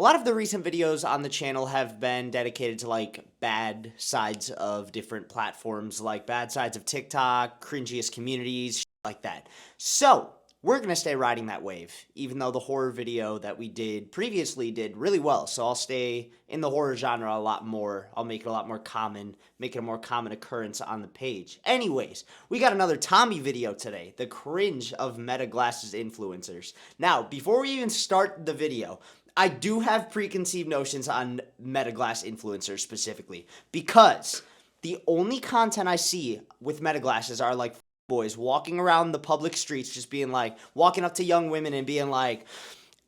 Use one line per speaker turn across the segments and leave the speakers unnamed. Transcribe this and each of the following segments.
A lot of the recent videos on the channel have been dedicated to like bad sides of different platforms, like bad sides of TikTok, cringiest communities, shit like that. So we're going to stay riding that wave, even though the horror video that we did previously did really well. So I'll stay in the horror genre a lot more. I'll make it a lot more common, make it a more common occurrence on the page. Anyways, we got another Tommy video today, the cringe of Meta Glasses influencers. Now, before we even start the video, I do have preconceived notions on Meta Glass influencers specifically, because the only content I see with Meta Glasses are like boys walking around the public streets, just being like, walking up to young women and being like,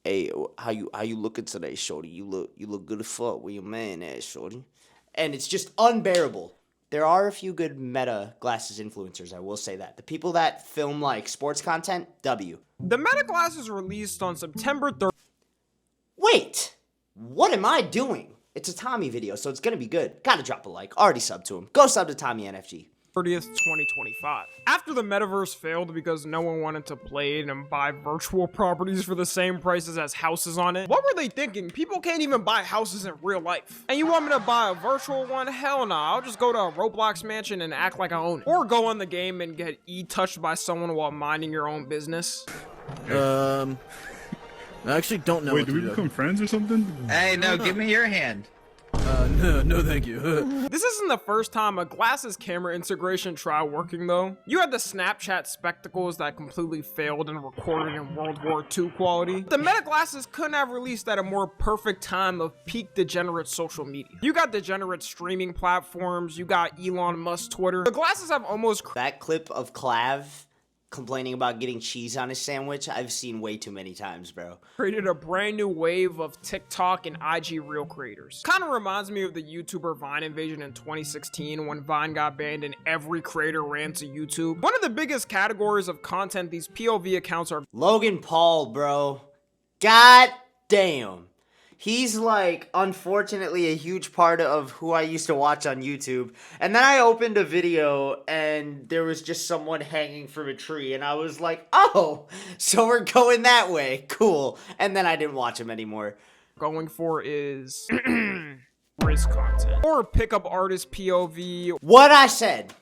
"Hey, how you looking today, shorty? You look good as fuck. Where your man at, shorty?" And it's just unbearable. There are a few good Meta Glasses influencers, I will say that. The people that film like sports content, W.
The Meta Glasses released on September 3rd.
Wait, what am I doing? It's a Tommy video, so it's gonna be good. Gotta drop a like. Already sub to him. Go sub to Tommy NFG.
30th, 2025. After the metaverse failed because no one wanted to play it and buy virtual properties for the same prices as houses on it, what were they thinking? People can't even buy houses in real life. And you want me to buy a virtual one? Hell no, I'll just go to a Roblox mansion and act like I own it. Or go on the game and get touched by someone while minding your own business.
I actually don't know.
Wait, do we become friends or something?
Hey, no, give me your hand.
No, thank you.
This isn't the first time a glasses camera integration tried working though. You had the Snapchat spectacles that completely failed in recording in World War II quality. The Meta Glasses couldn't have released at a more perfect time of peak degenerate social media. You got degenerate streaming platforms, you got Elon Musk Twitter. The glasses have almost
That clip of Clav complaining about getting cheese on his sandwich, I've seen way too many times, bro.
created a brand new wave of TikTok and IG Reel creators. Kind of reminds me of the YouTuber Vine invasion in 2016 when Vine got banned and every creator ran to YouTube. One of the biggest categories of content these POV accounts are
Logan Paul, bro. God damn. He's like, unfortunately, a huge part of who I used to watch on YouTube. And then I opened a video and there was just someone hanging from a tree. And I was like, oh, so we're going that way. Cool. And then I didn't watch him anymore.
going for is risk content or pickup artist POV.
What I said,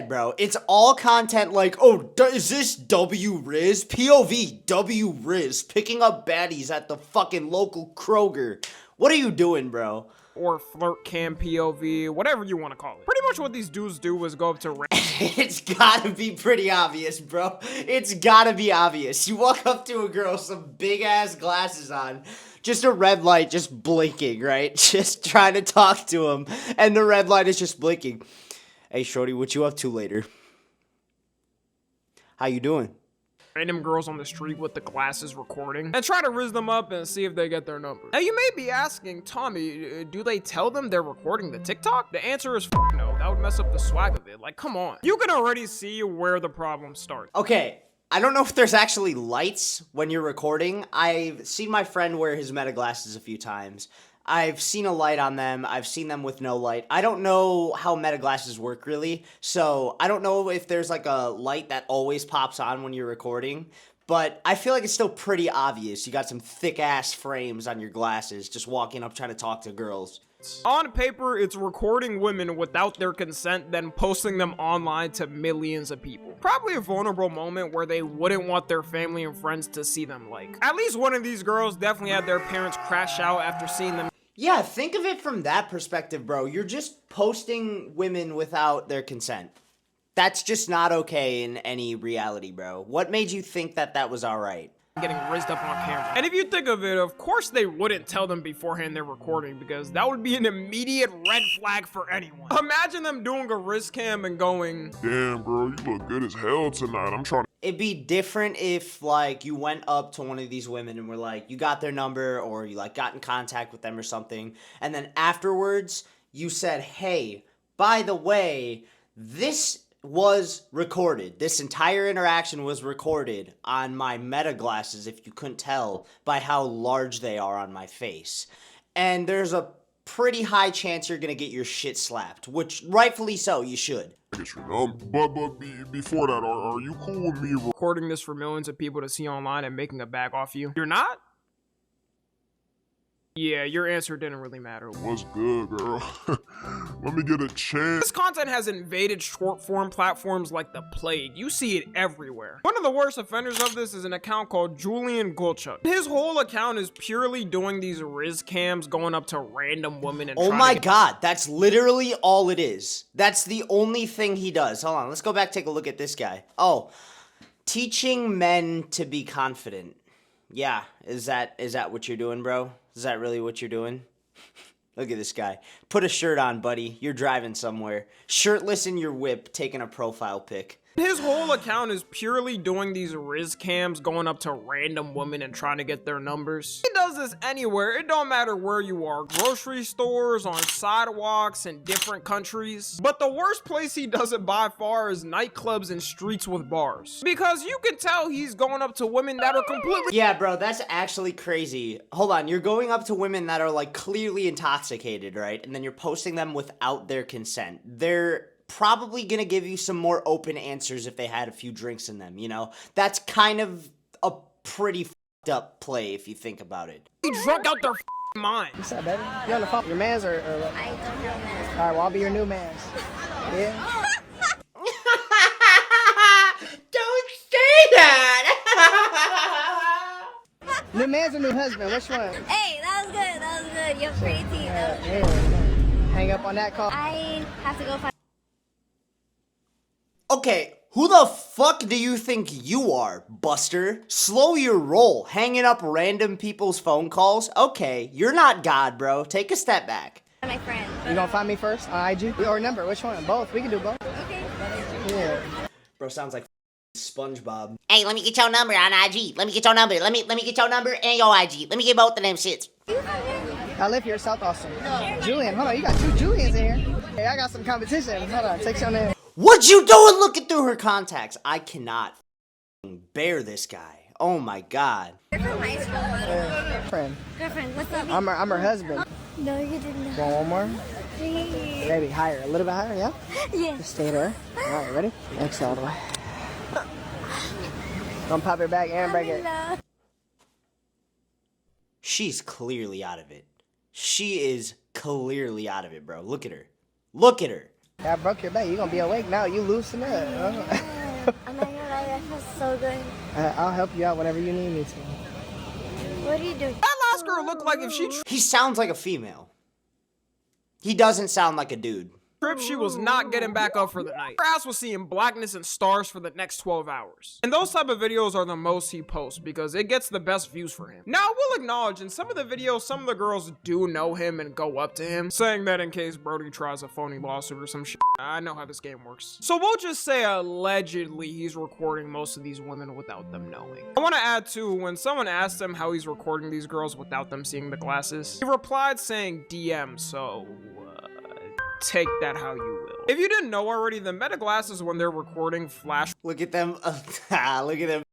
bro. It's all content like, oh, is this W Riz? POV W Riz picking up baddies at the fucking local Kroger. What are you doing, bro?
Or flirt cam POV, whatever you want to call it. Pretty much what these dudes do is go up to
It's gotta be pretty obvious, bro. It's gotta be obvious. You walk up to a girl, some big ass glasses on, just a red light just blinking, right? Just trying to talk to him, and the red light is just blinking. Hey, shorty, what you up to later? How you doing?
random girls on the street with the glasses recording and try to riz them up and see if they get their number. Now you may be asking, Tommy, do they tell them they're recording the TikTok? The answer is no. That would mess up the swag of it. Like, come on. You can already see where the problem starts.
Okay, I don't know if there's actually lights when you're recording. I've seen my friend wear his Meta glasses a few times. I've seen a light on them. I've seen them with no light. I don't know how Meta glasses work really, so I don't know if there's like a light that always pops on when you're recording, but I feel like it's still pretty obvious. You got some thick ass frames on your glasses just walking up trying to talk to girls.
On paper, it's recording women without their consent, then posting them online to millions of people. Probably a vulnerable moment where they wouldn't want their family and friends to see them like. At least one of these girls definitely had their parents crash out after seeing them.
Yeah, think of it from that perspective, bro. You're just posting women without their consent. That's just not okay in any reality, bro. What made you think that that was alright?
Getting rizzed up on camera. And if you think of it, of course they wouldn't tell them beforehand they're recording because that would be an immediate red flag for anyone. Imagine them doing a wrist cam and going,
"Damn, bro, you look good as hell tonight. I'm trying to..."
It'd be different if, like, you went up to one of these women and were like, you got their number or you, like, got in contact with them or something. And then afterwards, you said, hey, by the way, this was recorded. This entire interaction was recorded on my Meta glasses, if you couldn't tell by how large they are on my face. And there's a pretty high chance you're gonna get your shit slapped, which rightfully so, you should.
Get your number. But before that, are you cool with me
recording this for millions of people to see online and making a bag off you? You're not? Yeah, your answer didn't really matter.
What's good, girl? Let me get a chance.
This content has invaded short-form platforms like the plague. You see it everywhere. One of the worst offenders of this is an account called Julian Gulchuk. His whole account is purely doing these Riz cams, going up to random women and
Oh
trying
my
to get
god, that's literally all it is. That's the only thing he does. Hold on, let's go back, take a look at this guy. Oh, teaching men to be confident. Yeah, is that what you're doing, bro? Is that really what you're doing? Look at this guy. Put a shirt on, buddy. You're driving somewhere. Shirtless in your whip, taking a profile pic.
His whole account is purely doing these Riz cams, going up to random women and trying to get their numbers. He does this anywhere. It don't matter where you are. Grocery stores, on sidewalks, in different countries. But the worst place he does it by far is nightclubs and streets with bars. Because you can tell he's going up to women that are completely—
Yeah, bro, that's actually crazy. Hold on, you're going up to women that are like clearly intoxicated, right? And then you're posting them without their consent. They're probably gonna give you some more open answers if they had a few drinks in them, you know? That's kind of a pretty fucked up play if you think about it.
drunk out their mind.
What's up, baby? You on the phone? Your mans or what?
I don't have mans.
All right, well, I'll be your new mans. Yeah?
Don't say that!
New mans or new husband? Which one?
Hey, that was good. That was good. You have pretty teeth. That was good.
Yeah. Hang up on that call.
I have to go find.
Okay, who the fuck do you think you are, Buster? Slow your roll, hanging up random people's phone calls? Okay, you're not God, bro. Take a step back.
My friend.
You gonna find me first on IG? Or number? Which one? Both. We can do both.
Okay.
Yeah.
Bro, sounds like SpongeBob.
Hey, let me get your number on IG. Let me get your number. Let me get your number and your IG. Let me get both of them shits.
I live here in South Austin. Julian, hold on. You got two Julians in here. Hey, I got some competition. Hold on. Take your name.
What you doing looking through her contacts? I cannot bear this guy. Oh my god.
You're from high school.
Friend.
Girlfriend, what's up?
I'm her husband.
No, you didn't.
Want one more?
Please.
Maybe higher. A little bit higher, yeah?
Yeah.
Just stay there. All right, ready? Exhale all the way. Don't pop it back and break it.
She's clearly out of it. She is clearly out of it, bro. Look at her. Look at her.
I broke your back. You gonna be awake now. You loosen up.
I'm not gonna lie, that feels so good.
I'll help you out whenever you need me to.
What are you doing?
That last girl looked like if she
He sounds like a female. He doesn't sound like a dude.
tripped, she was not getting back up for the night. Her ass was seeing blackness and stars for the next 12 hours. And those type of videos are the most he posts because it gets the best views for him. Now, I will acknowledge in some of the videos, some of the girls do know him and go up to him, saying that in case Brody tries a phony lawsuit or some shit. I know how this game works. So we'll just say allegedly he's recording most of these women without them knowing. I want to add too, when someone asked him how he's recording these girls without them seeing the glasses, he replied saying DM, so take that how you will. If you didn't know already, the Meta glasses when they're recording flash
Look at them. Look at them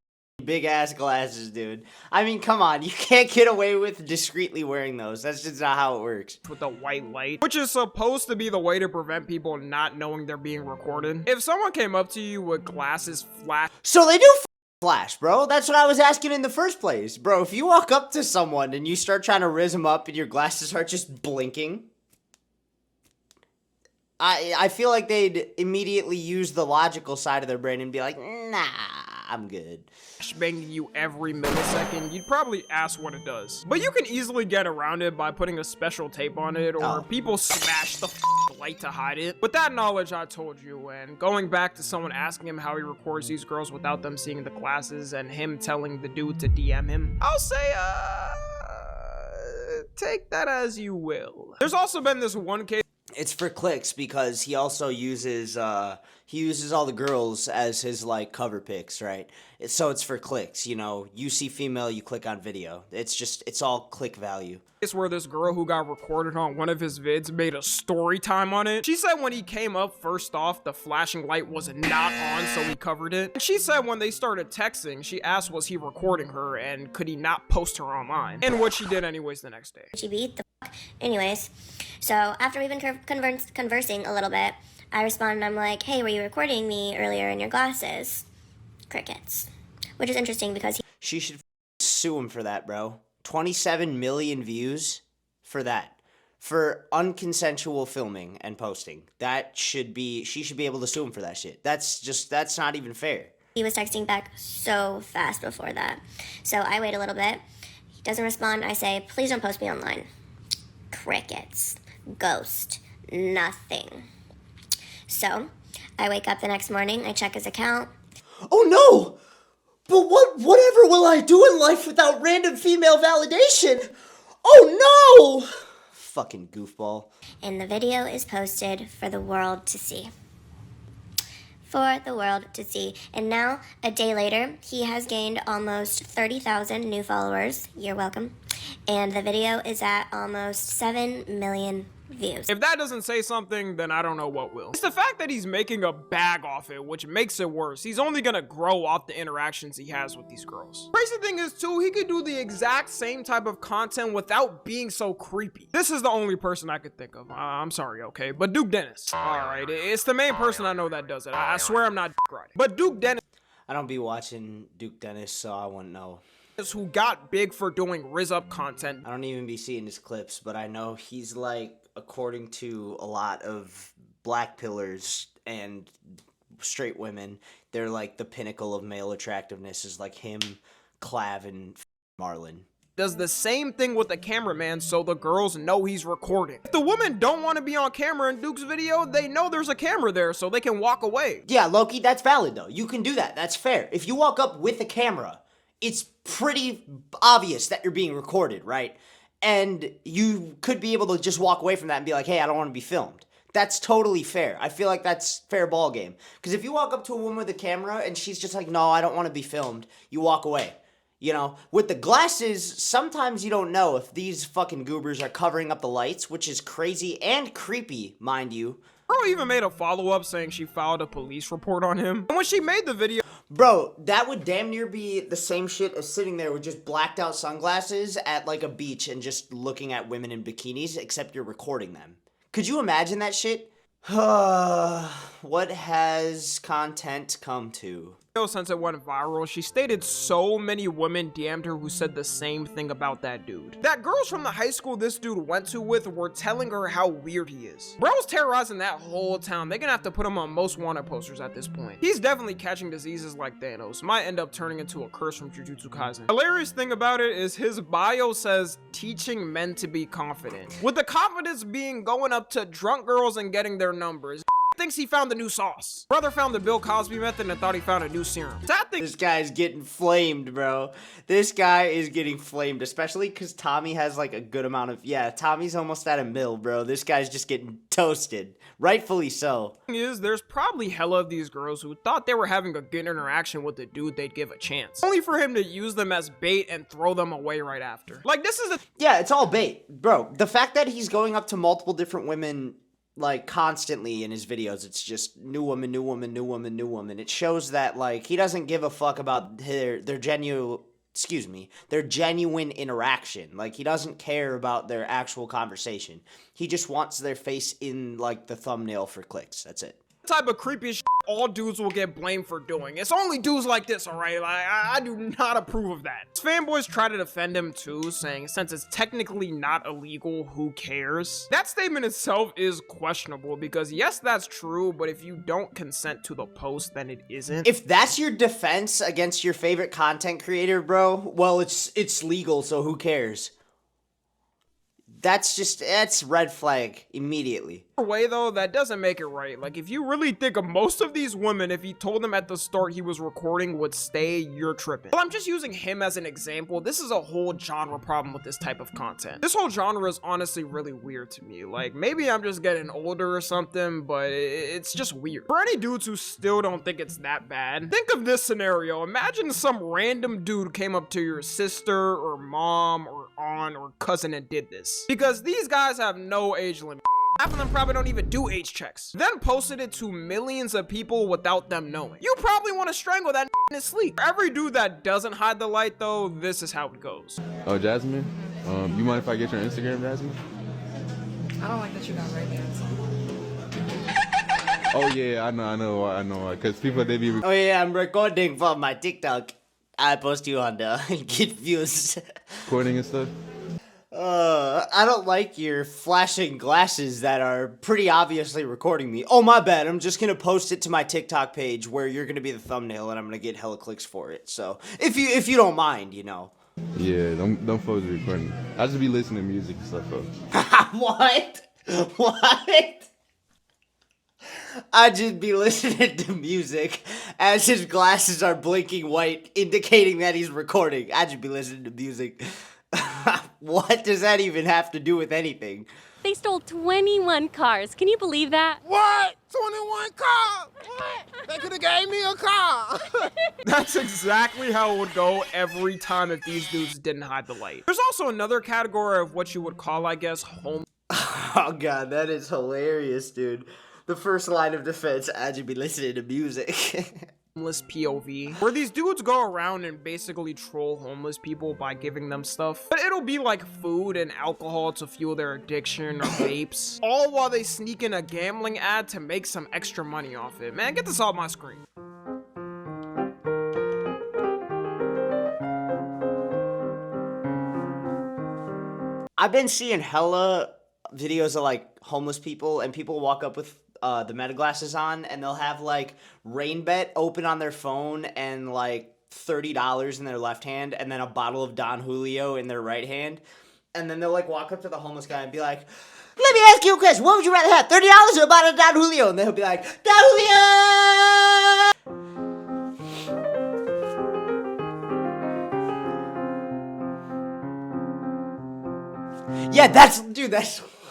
big ass glasses, dude. I mean, come on. You can't get away with discreetly wearing those. That's just not how it works.
with a white light, which is supposed to be the way to prevent people not knowing they're being recorded. If someone came up to you with glasses flash,
So they do flash, bro. That's what I was asking in the first place. Bro, if you walk up to someone and you start trying to riz them up and your glasses are just blinking, I feel like they'd immediately use the logical side of their brain and be like, nah, I'm good.
banging you every millisecond, you'd probably ask what it does. But you can easily get around it by putting a special tape on it, or
Oh.
people smash the light to hide it. With that knowledge I told you, and going back to someone asking him how he records these girls without them seeing the glasses, and him telling the dude to DM him, I'll say, take that as you will. There's also been this one case
It's for clicks because he also uses all the girls as his like cover pics, right? So it's for clicks, you know. You see female, you click on video. It's all click value.
where this girl who got recorded on one of his vids made a story time on it. She said when he came up, first off, the flashing light was not on, so he covered it. And she said when they started texting, she asked was he recording her and could he not post her online? And what she did anyways the next day.
She beat the fuck. Anyways, so after we've been conversing a little bit, I responded, I'm like, hey, were you recording me earlier in your glasses? Crickets. Which is interesting because
She should sue him for that, bro. 27 million views. for that. For unconsensual filming and posting. She should be able to sue him for that shit. That's not even fair.
He was texting back so fast before that. So I wait a little bit. He doesn't respond. I say, please don't post me online. Crickets. Ghost. Nothing. So I wake up the next morning. I check his account.
Oh no! But whatever will I do in life without random female validation? Oh no! Fucking goofball.
And the video is posted for the world to see. For the world to see. And now, a day later, he has gained almost 30,000 new followers. You're welcome. And the video is at almost 7 million views.
If that doesn't say something, then I don't know what will. It's the fact that he's making a bag off it, which makes it worse. He's only gonna grow off the interactions he has with these girls. Crazy thing is too, he could do the exact same type of content without being so creepy. This is the only person I could think of. I'm sorry, okay? But Duke Dennis. Alright, it's the main person I know that does it. I swear I'm not right. But Duke Dennis,
I don't be watching Duke Dennis, so I wouldn't know.
who got big for doing Riz Up content.
I don't even be seeing his clips, but I know he's like, according to a lot of black pillars and straight women, they're like the pinnacle of male attractiveness is like him, Clav, and Marlon.
Does the same thing with the cameraman so the girls know he's recording. If the women don't want to be on camera in Duke's video, they know there's a camera there so they can walk away.
Yeah, Loki, that's valid though. You can do that. That's fair. If you walk up with a camera, it's pretty obvious that you're being recorded, right? And you could be able to just walk away from that and be like, hey, I don't want to be filmed. That's totally fair. I feel like that's fair ball game. Because if you walk up to a woman with a camera and she's just like, no, I don't want to be filmed, you walk away. You know, with the glasses, sometimes you don't know if these fucking goobers are covering up the lights, which is crazy and creepy, mind you.
Girl even made a follow-up saying she filed a police report on him. And when she made the video,
Bro, that would damn near be the same shit as sitting there with just blacked out sunglasses at like a beach and just looking at women in bikinis, except you're recording them. Could you imagine that shit? What has content come to?
since it went viral, she stated so many women DM'd her who said the same thing about that dude. That girls from the high school this dude went to with were telling her how weird he is. Bro's terrorizing that whole town. They're gonna have to put him on most wanted posters at this point. He's definitely catching diseases like Thanos. Might end up turning into a curse from Jujutsu Kaisen. Hilarious thing about it is his bio says teaching men to be confident, with the confidence being going up to drunk girls and getting their numbers. Thinks he found the new sauce. Brother found the Bill Cosby method and thought he found a new serum.
This guy's getting flamed, bro. This guy is getting flamed, especially because Tommy has like a good amount of, yeah, Tommy's almost at a mil, bro. This guy's just getting toasted. Rightfully so.
Is there's probably hella of these girls who thought they were having a good interaction with the dude they'd give a chance, only for him to use them as bait and throw them away right after. Like, this is
yeah, it's all bait, bro. The fact that he's going up to multiple different women like constantly in his videos, it's just new woman, new woman, new woman, new woman. It shows that like he doesn't give a fuck about their genuine interaction. Like he doesn't care about their actual conversation. He just wants their face in like the thumbnail for clicks. That's it.
type of creepy shit all dudes will get blamed for doing. It's only dudes like this, alright? Like, I do not approve of that. His fanboys try to defend him too, saying since it's technically not illegal, who cares? That statement itself is questionable because yes, that's true, but if you don't consent to the post, then it isn't.
If that's your defense against your favorite content creator, bro, well, it's legal, so who cares? That's red flag immediately.
Way though, that doesn't make it right. Like, if you really think of most of these women, if he told them at the start he was recording would stay, you're tripping. Well, I'm just using him as an example. This is a whole genre problem with this type of content. This whole genre is honestly really weird to me. Like, maybe I'm just getting older or something, but it's just weird. For any dudes who still don't think it's that bad, think of this scenario. Imagine some random dude came up to your sister or mom or aunt or cousin and did this. Because these guys have no age limit. Half of them probably don't even do age checks. Then posted it to millions of people without them knowing. You probably want to strangle that in his sleep. For every dude that doesn't hide the light though, this is how it goes.
Oh, Jasmine, you mind if I get your Instagram, Jasmine?
I don't like that you got right hands.
Oh yeah, I know, cause people, they be...
Oh yeah, I'm recording for my TikTok. I post you on the get views.
Recording and stuff?
I don't like your flashing glasses that are pretty obviously recording me. Oh, my bad. I'm just gonna post it to my TikTok page where you're gonna be the thumbnail and I'm gonna get hella clicks for it. So if you don't mind, you know.
Yeah, them folks recording. I just be listening to music and stuff, bro.
What? What? I just be listening to music as his glasses are blinking white, indicating that he's recording. I just be listening to music. What does that even have to do with anything?
They stole 21 cars. Can you believe that?
What? 21 cars? What? They could have gave me a car. That's exactly how it would go every time if these dudes didn't hide the light. There's also another category of what you would call, I guess,
Oh god, that is hilarious, dude. The first line of defense, I just be listening to music.
homeless POV, where these dudes go around and basically troll homeless people by giving them stuff. But it'll be like food and alcohol to fuel their addiction or vapes, all while they sneak in a gambling ad to make some extra money off it. Man, get this off my screen.
I've been seeing hella videos of like homeless people, and people walk up with the meta glasses on, and they'll have like RainBet open on their phone and like $30 in their left hand, and then a bottle of Don Julio in their right hand, and then they'll like walk up to the homeless guy and be like, "Let me ask you a question. What would you rather have, $30 or a bottle of Don Julio?" And then he'll be like, "Don Julio!" Yeah, that's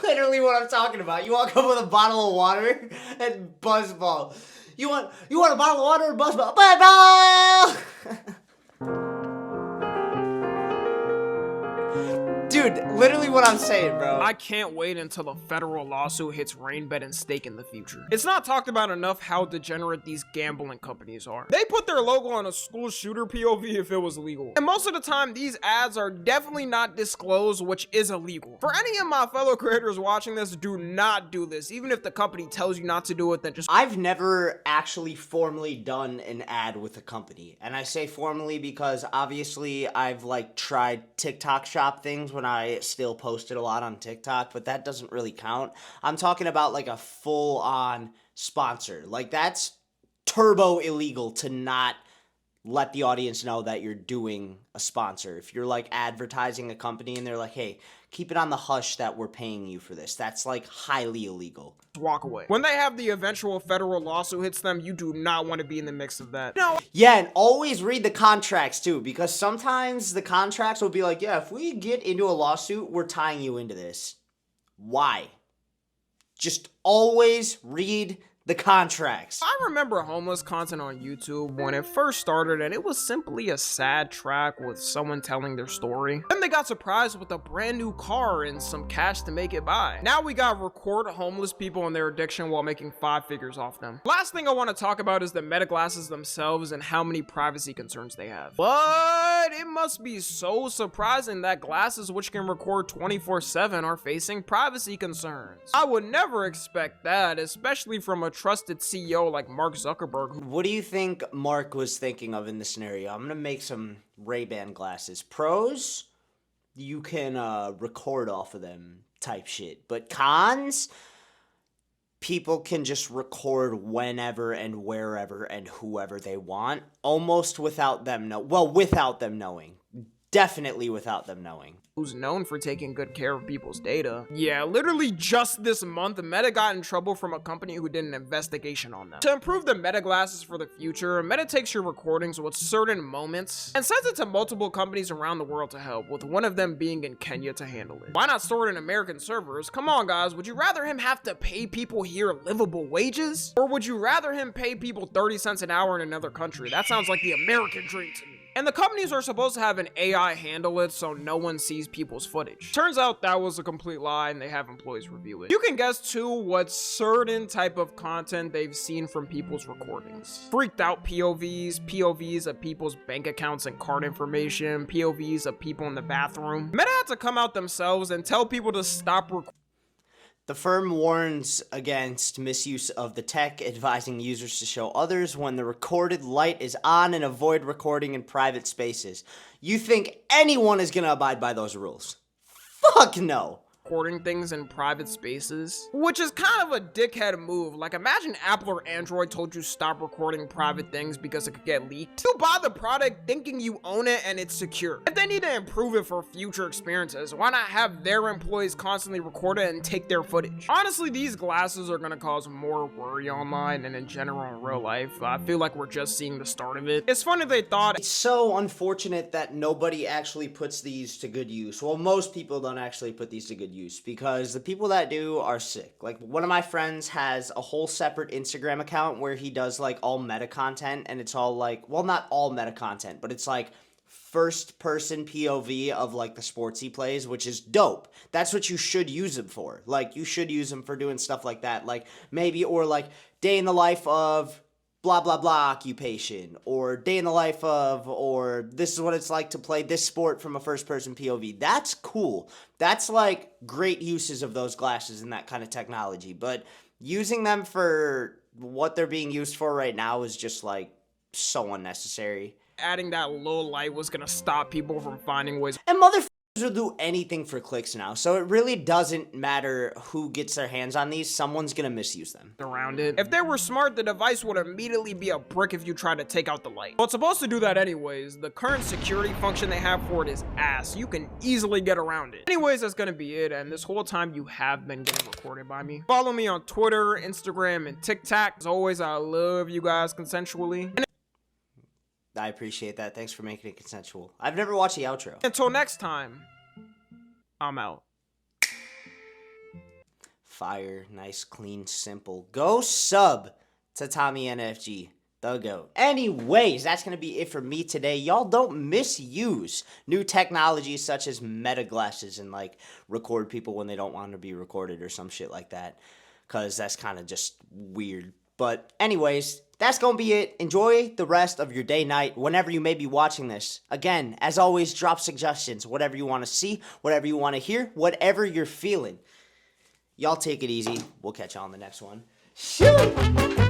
literally what I'm talking about. You walk up with a bottle of water and buzzball. You want a bottle of water or buzzball? Buzzball! Dude, literally what I'm saying, bro.
I can't wait until a federal lawsuit hits RainBet and Stake in the future. It's not talked about enough how degenerate these gambling companies are. They put their logo on a school shooter POV if it was legal. And most of the time, these ads are definitely not disclosed, which is illegal. For any of my fellow creators watching this, do not do this. Even if the company tells you not to do it, then just...
I've never actually formally done an ad with a company. And I say formally because obviously I've like tried TikTok shop things when I still posted a lot on TikTok, but that doesn't really count. I'm talking about like a full-on sponsor. Like that's turbo illegal to not let the audience know that you're doing a sponsor. If you're like advertising a company and they're like, "Hey, keep it on the hush that we're paying you for this," that's like highly illegal.
Walk away. When they have the eventual federal lawsuit hits them, you do not want to be in the mix of that. No.
Yeah, and always read the contracts too, because sometimes the contracts will be like, "Yeah, if we get into a lawsuit, we're tying you into this." Why? Just always read the contracts.
I remember homeless content on YouTube when it first started, and it was simply a sad track with someone telling their story. Then they got surprised with a brand new car and some cash to make it by. Now we got record homeless people and their addiction while making 5 figures off them. Last thing I want to talk about is the meta glasses themselves and how many privacy concerns they have. But it must be so surprising that glasses which can record 24/7 are facing privacy concerns. I would never expect that, especially from a trusted CEO like Mark Zuckerberg.
What do you think Mark was thinking of in this scenario? I'm gonna make some Ray-Ban glasses. Pros, you can record off of them type shit. But cons, people can just record whenever and wherever and whoever they want, almost without them without them knowing. Definitely without them knowing.
Who's known for taking good care of people's data. Yeah, literally just this month, Meta got in trouble from a company who did an investigation on them. To improve the Meta glasses for the future, Meta takes your recordings with certain moments and sends it to multiple companies around the world to help, with one of them being in Kenya to handle it. Why not store it in American servers? Come on guys, would you rather him have to pay people here livable wages? Or would you rather him pay people 30 cents an hour in another country? That sounds like the American dream to me. And the companies are supposed to have an AI handle it so no one sees people's footage. Turns out that was a complete lie and they have employees review it. You can guess too what certain type of content they've seen from people's recordings. Freaked out POVs, POVs of people's bank accounts and card information, POVs of people in the bathroom. Meta had to come out themselves and tell people to stop recording.
The firm warns against misuse of the tech, advising users to show others when the recorded light is on and avoid recording in private spaces. You think anyone is going to abide by those rules? Fuck no.
Recording things in private spaces, which is kind of a dickhead move. Like, imagine Apple or Android told you stop recording private things because it could get leaked. You buy the product thinking you own it and it's secure. If they need to improve it for future experiences, why not have their employees constantly record it and take their footage? Honestly, these glasses are gonna cause more worry online and in general in real life. I feel like we're just seeing the start of it. It's funny they thought
It's so unfortunate that nobody actually puts these to good use. Well, most people don't actually put these to good use because the people that do are sick. Like, one of my friends has a whole separate Instagram account where he does like all meta content, and it's all like, well, not all meta content, but it's like first person POV of like the sports he plays, which is dope. That's what you should use them for. Like, you should use them for doing stuff like that. Like, maybe, or like day in the life of blah blah blah occupation, or day in the life of, or this is what it's like to play this sport from a first person POV. That's cool. That's like great uses of those glasses and that kind of technology. But using them for what they're being used for right now is just like so unnecessary.
adding that low light was gonna stop people from finding ways.
And motherfuckers will do anything for clicks now, so it really doesn't matter who gets their hands on these. Someone's gonna misuse them.
Around it. If they were smart, the device would immediately be a brick if you try to take out the light. Well, it's supposed to do that anyways. The current security function they have for it is ass. You can easily get around it. Anyways, that's gonna be it, and this whole time you have been getting recorded by me. Follow me on Twitter, Instagram, and TikTok. As always, I love you guys consensually. And
I appreciate that. Thanks for making it consensual. I've never watched the outro.
until next time, I'm out.
Fire, nice, clean, simple. Go sub to Tommy NFG, the GOAT. Anyways, that's going to be it for me today. Y'all don't misuse new technologies such as meta glasses and like record people when they don't want to be recorded or some shit like that. Because that's kind of just weird. But anyways, that's going to be it. Enjoy the rest of your day, night, whenever you may be watching this. Again, as always, drop suggestions. Whatever you want to see, whatever you want to hear, whatever you're feeling. Y'all take it easy. We'll catch y'all on the next one. Shoot!